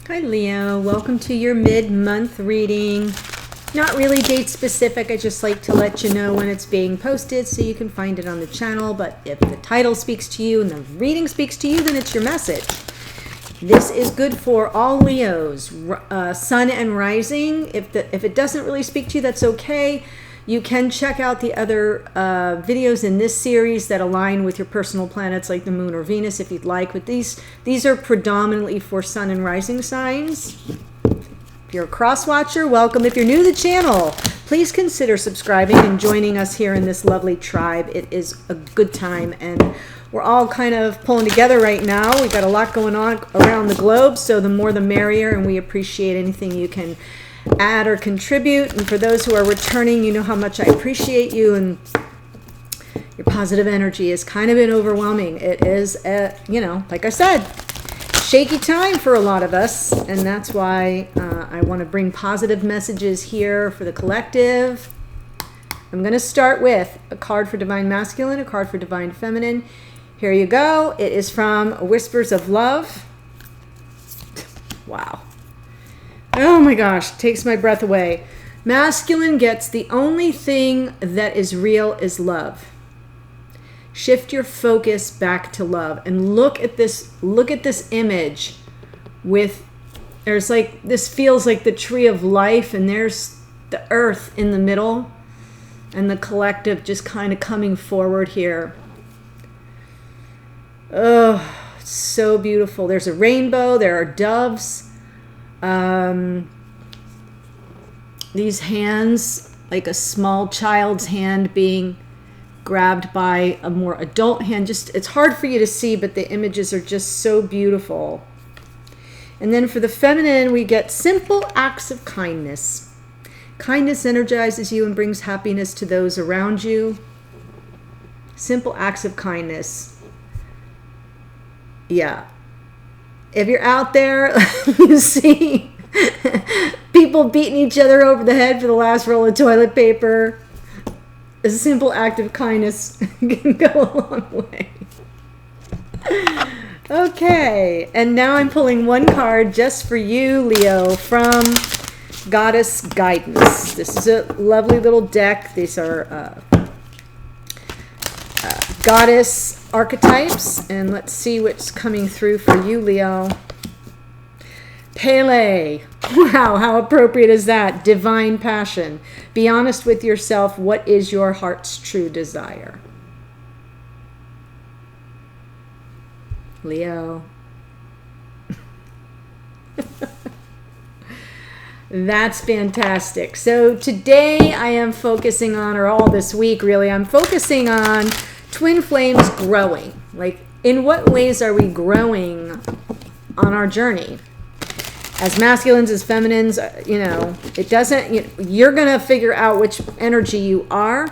Hi Leo, welcome to your mid-month reading. Not really date specific, I just like to let you know when it's being posted so you can find it on the channel, but if the title speaks to you and the reading speaks to you, then it's your message. This is good for all Leos, Sun and Rising. If it doesn't really speak to you, that's okay. You can check out the other videos in this series that align with your personal planets like the Moon or Venus if you'd like. But these are predominantly for Sun and Rising signs. If you're a cross-watcher, welcome. If you're new to the channel, please consider subscribing and joining us here in this lovely tribe. It is a good time, and we're all kind of pulling together right now. We've got a lot going on around the globe, so the more the merrier, and we appreciate anything you can add or contribute. And for those who are returning, you know how much I appreciate you, and your positive energy has kind of been overwhelming. It is, like I said, shaky time for a lot of us, and that's why I want to bring positive messages here for the collective. I'm going to start with a card for Divine Masculine, a card for Divine Feminine. Here you go. It is from Whispers of Love. Wow. Oh my gosh, takes my breath away. Masculine gets the only thing that is real is love. Shift your focus back to love and look at this image with, there's like, this feels like the tree of life, and there's the earth in the middle and the collective just kind of coming forward here. Oh, it's so beautiful. There's a rainbow, there are doves. These hands, like a small child's hand being grabbed by a more adult hand. Just, it's hard for you to see, but the images are just so beautiful. And then for the feminine, we get simple acts of kindness. Kindness energizes you and brings happiness to those around you. Simple acts of kindness. Yeah. If you're out there, you see people beating each other over the head for the last roll of toilet paper, a simple act of kindness can go a long way. Okay, and now I'm pulling one card just for you, Leo, from Goddess Guidance. This is a lovely little deck. These are goddess archetypes, and let's see what's coming through for you, Leo. Pele. Wow, how appropriate is that? Divine passion. Be honest with yourself. What is your heart's true desire? Leo. That's fantastic. So today I am focusing on, or all this week really, I'm focusing on twin flames growing. Like, in what ways are we growing on our journey? As masculines, as feminines, it doesn't, you're going to figure out which energy you are.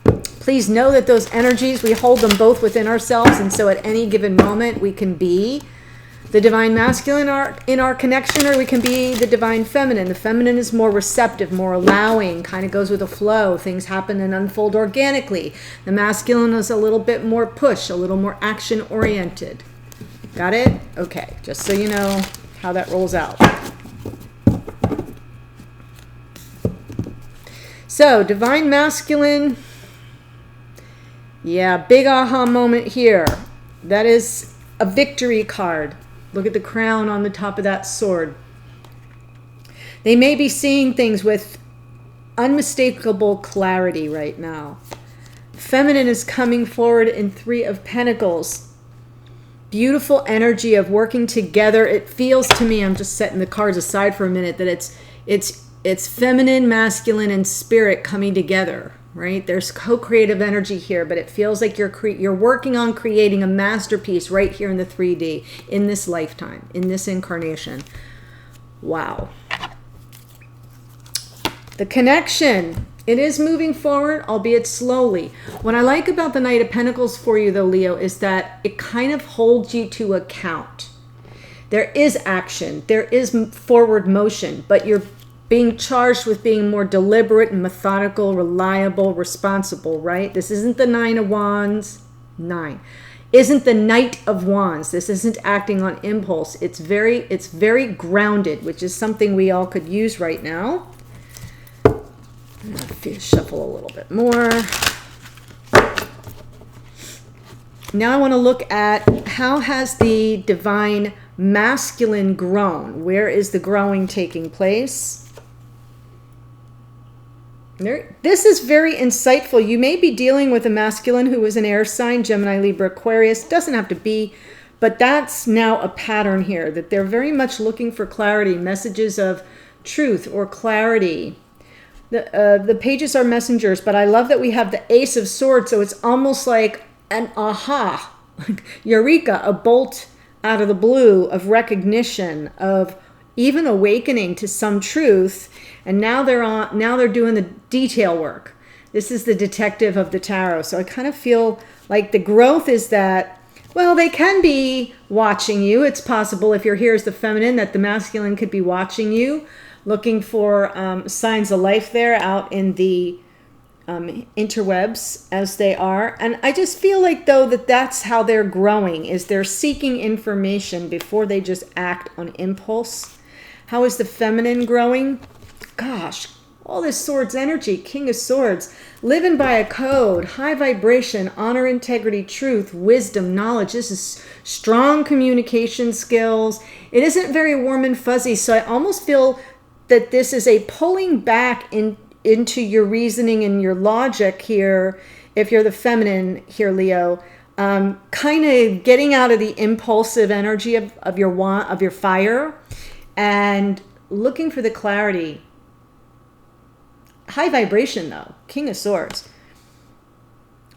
Please know that those energies, we hold them both within ourselves. And so at any given moment, we can be the divine masculine in our connection, or we can be the divine feminine. The feminine is more receptive, more allowing, kind of goes with the flow. Things happen and unfold organically. The masculine is a little bit more push, a little more action oriented. Got it? Okay, just so you know how that rolls out. So, divine masculine. Yeah, big aha moment here. That is a victory card. Look at the crown on the top of that sword. They may be seeing things with unmistakable clarity right now. Feminine is coming forward in Three of Pentacles. Beautiful energy of working together. It feels to me, I'm just setting the cards aside for a minute, that it's feminine, masculine, and spirit coming together. Right? There's co-creative energy here, but it feels like you're working on creating a masterpiece right here in the 3D, in this lifetime, in this incarnation. Wow. The connection, it is moving forward, albeit slowly. What I like about the Knight of Pentacles for you, though, Leo, is that it kind of holds you to account. There is action, there is forward motion, but you're being charged with being more deliberate and methodical, reliable, responsible, right? This isn't the Nine of Wands. 9. isn't the Knight of Wands. This isn't acting on impulse. It's very grounded, which is something we all could use right now. I'm gonna shuffle a little bit more. Now I want to look at how has the divine masculine grown? Where is the growing taking place? This is very insightful. You may be dealing with a masculine who is an air sign, Gemini, Libra, Aquarius. Doesn't have to be, but that's now a pattern here, that they're very much looking for clarity, messages of truth or clarity. The pages are messengers, but I love that we have the Ace of Swords, so it's almost like an aha, like eureka, a bolt out of the blue of recognition, of even awakening to some truth. And now they're doing the detail work. This is the detective of the tarot. So I kind of feel like the growth is that, well, they can be watching you. It's possible if you're here as the feminine that the masculine could be watching you, looking for signs of life there out in the interwebs as they are. And I just feel like, though, that that's how they're growing, is they're seeking information before they just act on impulse. How is the feminine growing? Gosh, all this swords energy, King of Swords, living by a code, high vibration, honor, integrity, truth, wisdom, knowledge. This is strong communication skills. It isn't very warm and fuzzy, so I almost feel that this is a pulling back into your reasoning and your logic here, if you're the feminine here, Leo. Kind of getting out of the impulsive energy of your fire and looking for the clarity. High vibration, though. King of Swords.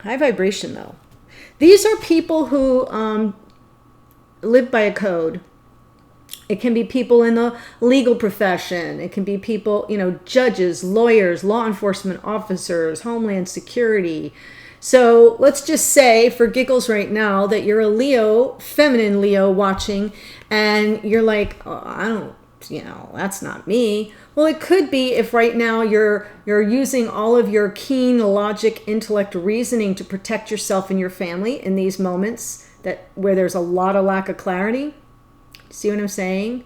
High vibration, though. These are people who live by a code. It can be people in the legal profession. It can be people, judges, lawyers, law enforcement officers, Homeland Security. So let's just say, for giggles right now, that you're a Leo, feminine Leo watching, and you're like, oh, I don't, that's not me. Well, it could be if right now you're using all of your keen logic, intellect, reasoning to protect yourself and your family in these moments where there's a lot of lack of clarity. See what I'm saying?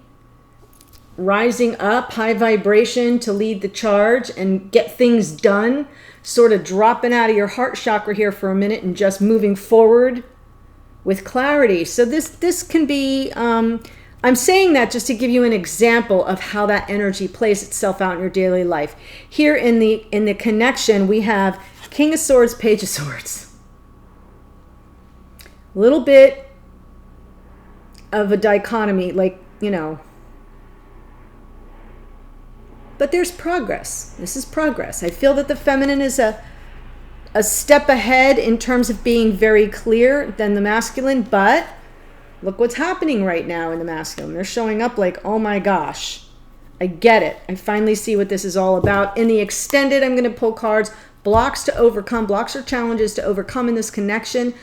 Rising up, high vibration to lead the charge and get things done, sort of dropping out of your heart chakra here for a minute and just moving forward with clarity. So this can be, I'm saying that just to give you an example of how that energy plays itself out in your daily life. Here in the connection, we have King of Swords, Page of Swords. A little bit of a dichotomy, but there's progress. This is progress. I feel that the feminine is a step ahead in terms of being very clear than the masculine, but look what's happening right now in the masculine. They're showing up like, oh my gosh, I get it. I finally see what this is all about. In the extended, I'm going to pull cards, blocks to overcome, blocks or challenges to overcome in this connection.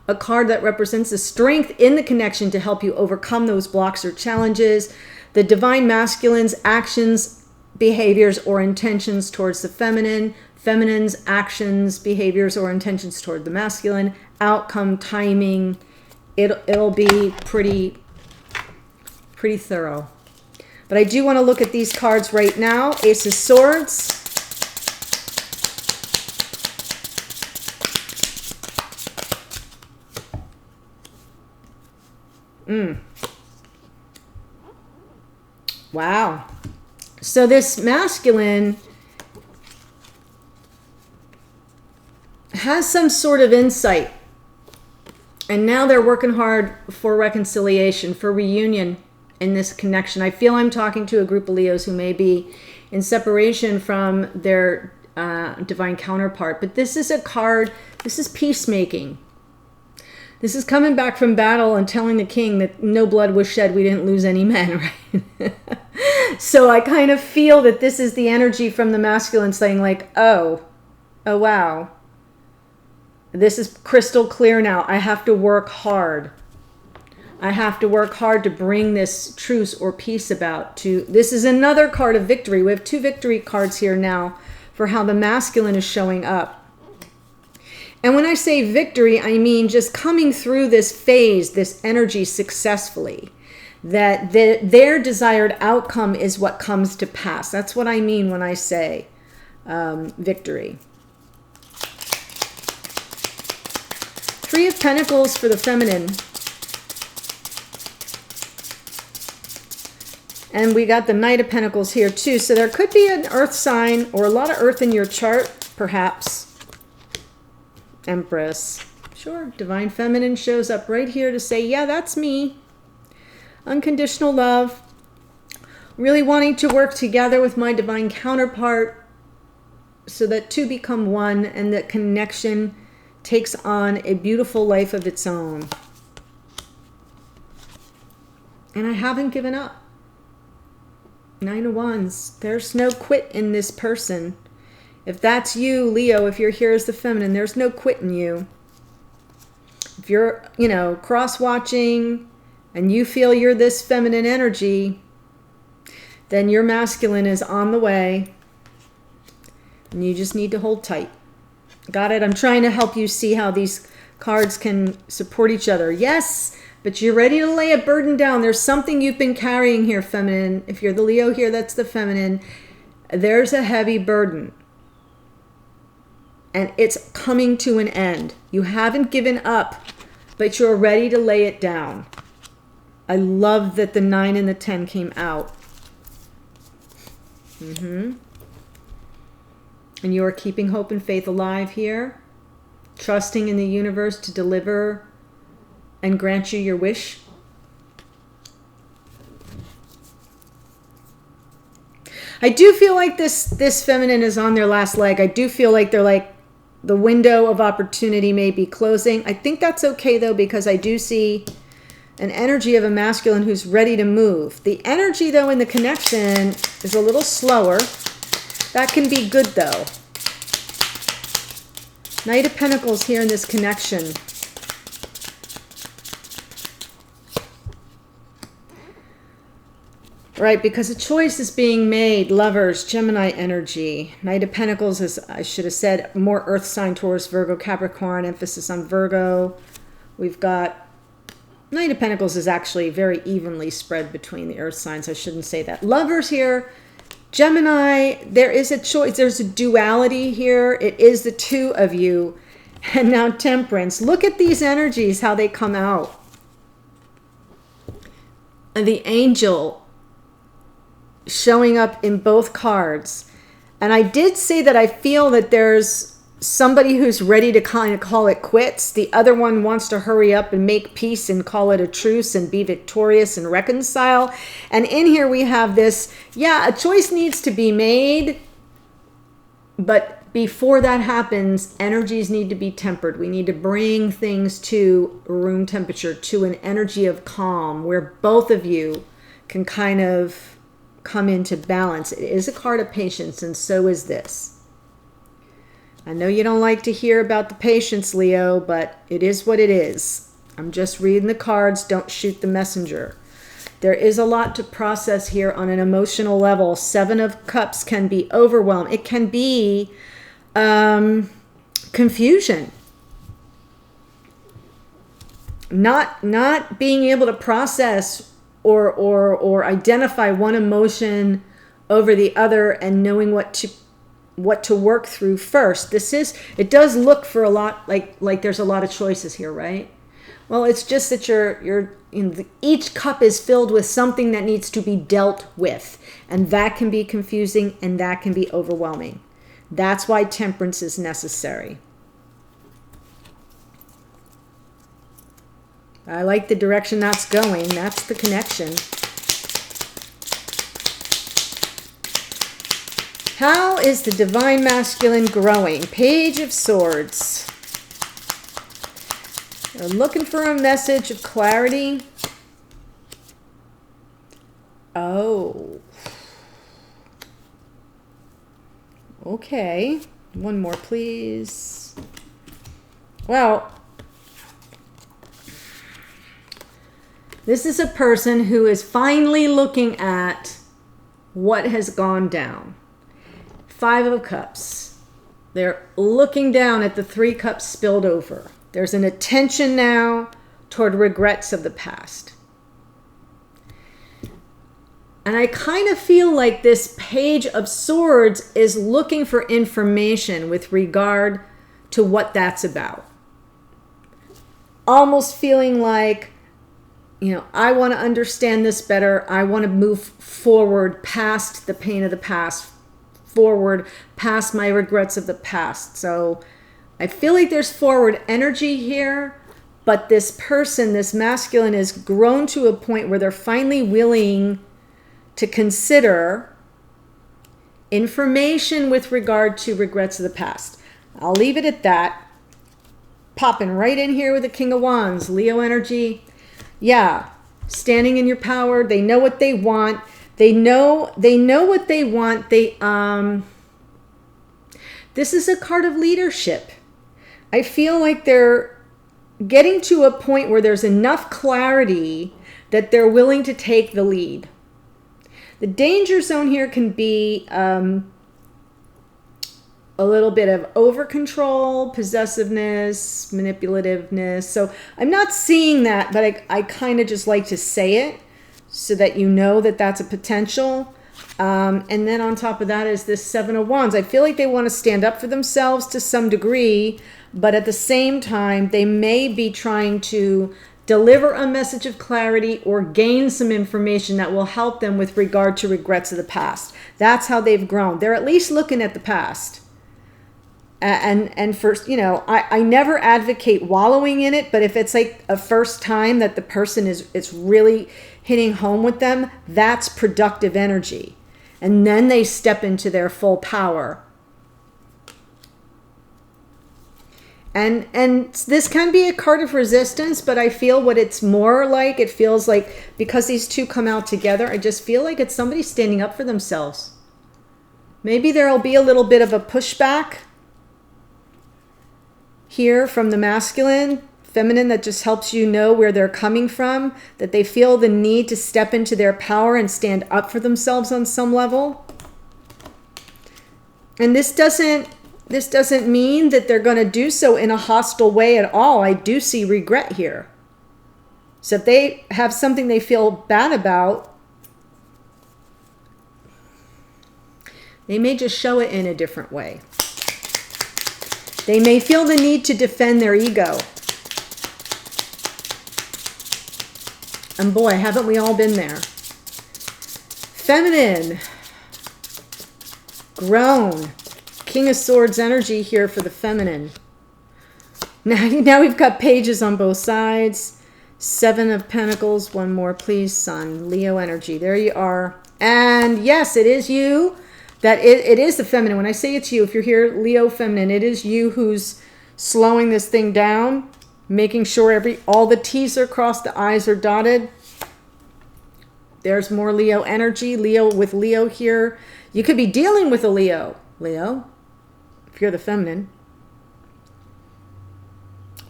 A card that represents the strength in the connection to help you overcome those blocks or challenges. The divine masculine's actions, behaviors, or intentions towards the feminine. Feminine's actions, behaviors, or intentions toward the masculine. Outcome, timing. It'll be pretty thorough. But I do want to look at these cards right now. Ace of Swords. Wow. So this masculine has some sort of insight. And now they're working hard for reconciliation, for reunion in this connection. I feel I'm talking to a group of Leos who may be in separation from their divine counterpart. But this is a card, this is peacemaking. This is coming back from battle and telling the king that no blood was shed. We didn't lose any men, right? So I kind of feel that this is the energy from the masculine saying like, oh, wow. This is crystal clear now. I have to work hard. I have to work hard to bring this truce or peace about. This is another card of victory. We have two victory cards here now for how the masculine is showing up. And when I say victory, I mean just coming through this phase, this energy successfully. That their desired outcome is what comes to pass. That's what I mean when I say victory. Three of Pentacles for the feminine. And we got the Knight of Pentacles here too. So there could be an earth sign or a lot of earth in your chart, perhaps. Empress. Sure, Divine Feminine shows up right here to say, yeah, that's me. Unconditional love. Really wanting to work together with my divine counterpart so that two become one and that connection takes on a beautiful life of its own. And I haven't given up. Nine of Wands. There's no quit in this person. If that's you, Leo, if you're here as the feminine, there's no quit in you. If you're, cross-watching and you feel you're this feminine energy, then your masculine is on the way. And you just need to hold tight. Got it? I'm trying to help you see how these cards can support each other. Yes, but you're ready to lay a burden down. There's something you've been carrying here, feminine. If you're the Leo here, that's the feminine. There's a heavy burden. And it's coming to an end. You haven't given up, but you're ready to lay it down. I love that the 9 and the 10 came out. And you are keeping hope and faith alive here. Trusting in the universe to deliver and grant you your wish. I do feel like this feminine is on their last leg. I do feel like they're like the window of opportunity may be closing. I think that's okay though, because I do see an energy of a masculine who's ready to move. The energy though in the connection is a little slower. That can be good though. Knight of Pentacles here in this connection. Right, because a choice is being made. Lovers, Gemini energy. Knight of Pentacles is, I should have said, more earth sign, Taurus, Virgo, Capricorn, emphasis on Virgo. We've got Knight of Pentacles is actually very evenly spread between the earth signs. I shouldn't say that. Lovers here, Gemini, there is a choice. There's a duality here. It is the two of you. And now Temperance. Look at these energies, how they come out. And the Angel showing up in both cards. And I did say that I feel that there's somebody who's ready to kind of call it quits. The other one wants to hurry up and make peace and call it a truce and be victorious and reconcile. And in here we have this, yeah, a choice needs to be made. But before that happens, energies need to be tempered. We need to bring things to room temperature, to an energy of calm where both of you can kind of come into balance. It is a card of patience, and so is this. I know you don't like to hear about the patience, Leo, but it is what it is. I'm just reading the cards. Don't shoot the messenger. There is a lot to process here on an emotional level. 7 of Cups can be overwhelmed. It can be confusion. Not being able to process or identify one emotion over the other and knowing what to work through first. It does look for a lot like there's a lot of choices here, right? Well, it's just that each cup is filled with something that needs to be dealt with, and that can be confusing and that can be overwhelming. That's why temperance is necessary. I like the direction that's going. That's the connection. How is the divine masculine growing? Page of Swords. They're looking for a message of clarity. Oh. Okay. One more, please. Well, this is a person who is finally looking at what has gone down. 5 of Cups. They're looking down at the 3 cups spilled over. There's an attention now toward regrets of the past. And I kind of feel like this Page of Swords is looking for information with regard to what that's about. Almost feeling like, you know, I want to understand this better. I want to move forward past the pain of the past, forward past my regrets of the past. So I feel like there's forward energy here, but this person, this masculine, is grown to a point where they're finally willing to consider information with regard to regrets of the past. I'll leave it at that. Popping right in here with the King of Wands, Leo energy. Yeah, standing in your power. They know what they want. They know what they want. This is a card of leadership. I feel like they're getting to a point where there's enough clarity that they're willing to take the lead. The danger zone here can be a little bit of over-control, possessiveness, manipulativeness. So I'm not seeing that, but I kind of just like to say it so that you know that that's a potential. And then on top of that is this 7 of Wands. I feel like they want to stand up for themselves to some degree, but at the same time, they may be trying to deliver a message of clarity or gain some information that will help them with regard to regrets of the past. That's how they've grown. They're at least looking at the past. And first, you know, I never advocate wallowing in it, but if it's like a first time that the person it's really hitting home with them, that's productive energy. And then they step into their full power. And this can be a card of resistance, but I feel what it's more like, it feels like, because these two come out together, I just feel like it's somebody standing up for themselves. Maybe there'll be a little bit of a pushback here from the masculine, feminine, that just helps you know where they're coming from, that they feel the need to step into their power and stand up for themselves on some level. And this doesn't mean that they're going to do so in a hostile way at all. I do see regret here. So if they have something they feel bad about, they may just show it in a different way. They may feel the need to defend their ego. And boy, haven't we all been there. Feminine. Grown. King of Swords energy here for the feminine. Now we've got pages on both sides. 7 of Pentacles. One more, please, Sun. Leo energy. There you are. And yes, it is you. That it is the feminine. When I say it's you, if you're here, Leo feminine, it is you who's slowing this thing down, making sure all the T's are crossed, the I's are dotted. There's more Leo energy. Leo with Leo here. You could be dealing with a Leo. Leo, if you're the feminine.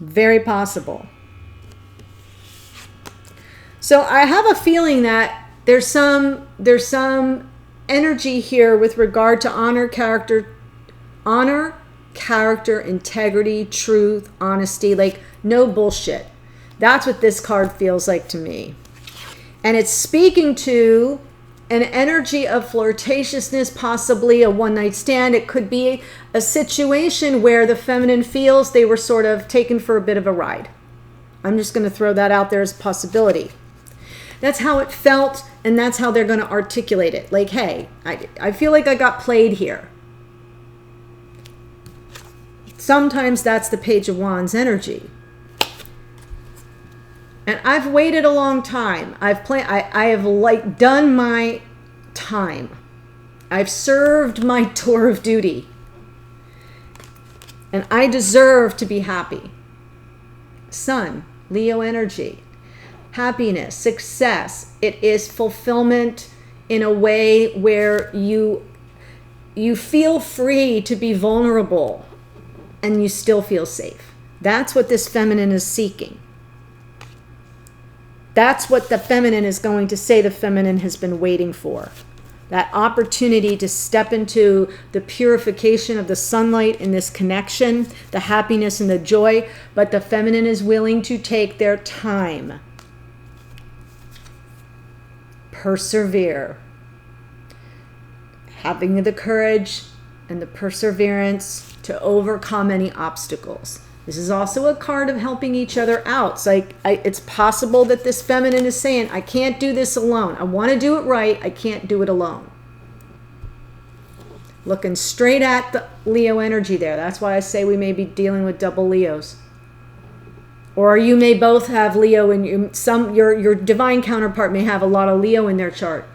Very possible. So I have a feeling that there's some energy here with regard to honor, character, integrity, truth, honesty, like no bullshit. That's what this card feels like to me. And it's speaking to an energy of flirtatiousness, possibly a one-night stand. It could be a situation where the feminine feels they were sort of taken for a bit of a ride. I'm just going to throw that out there as a possibility. That's how it felt, and that's how they're going to articulate it. Like, hey, I feel like I got played here. Sometimes that's the Page of Wands energy. And I've waited a long time. I have like done my time. I've served my tour of duty. And I deserve to be happy. Sun, Leo energy. Happiness, success. It is fulfillment in a way where you feel free to be vulnerable and you still feel safe. That's what this feminine is seeking. That's what the feminine is going to say the feminine has been waiting for. That opportunity to step into the purification of the sunlight in this connection, the happiness and the joy, but the feminine is willing to take their time. Persevere. Having the courage and the perseverance to overcome any obstacles. This is also a card of helping each other out. It's like it's possible that this feminine is saying, I can't do this alone. I want to do it right. I can't do it alone. Looking straight at the Leo energy there. That's why I say we may be dealing with double Leos. Or you may both have Leo in your divine counterpart may have a lot of Leo in their chart.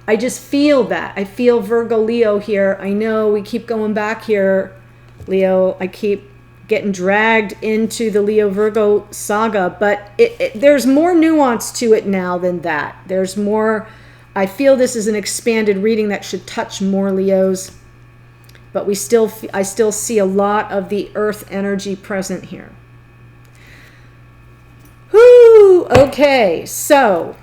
I just feel that. I feel Virgo Leo here. I know we keep going back here, Leo. I keep getting dragged into the Leo Virgo saga, but there's more nuance to it now than that. There's more. I feel this is an expanded reading that should touch more Leos, but I still see a lot of the earth energy present here. Whoo! Okay, so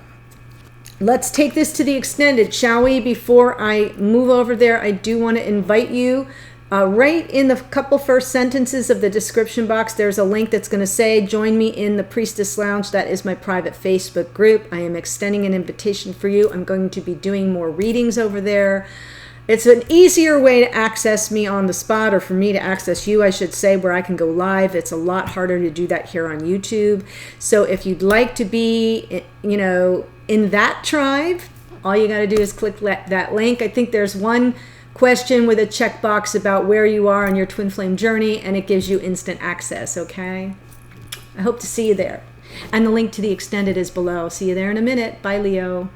let's take this to the extended, shall we? Before I move over there, I do want to invite you. Right in the couple first sentences of the description box, there's a link that's going to say, join me in the Priestess Lounge. That is my private Facebook group. I am extending an invitation for you. I'm going to be doing more readings over there. It's an easier way to access me on the spot, or for me to access you, I should say, where I can go live. It's a lot harder to do that here on YouTube. So if you'd like to be, in that tribe, all you got to do is click that link. I think there's one question with a checkbox about where you are on your twin flame journey, and it gives you instant access, okay? I hope to see you there. And the link to the extended is below. See you there in a minute. Bye, Leo.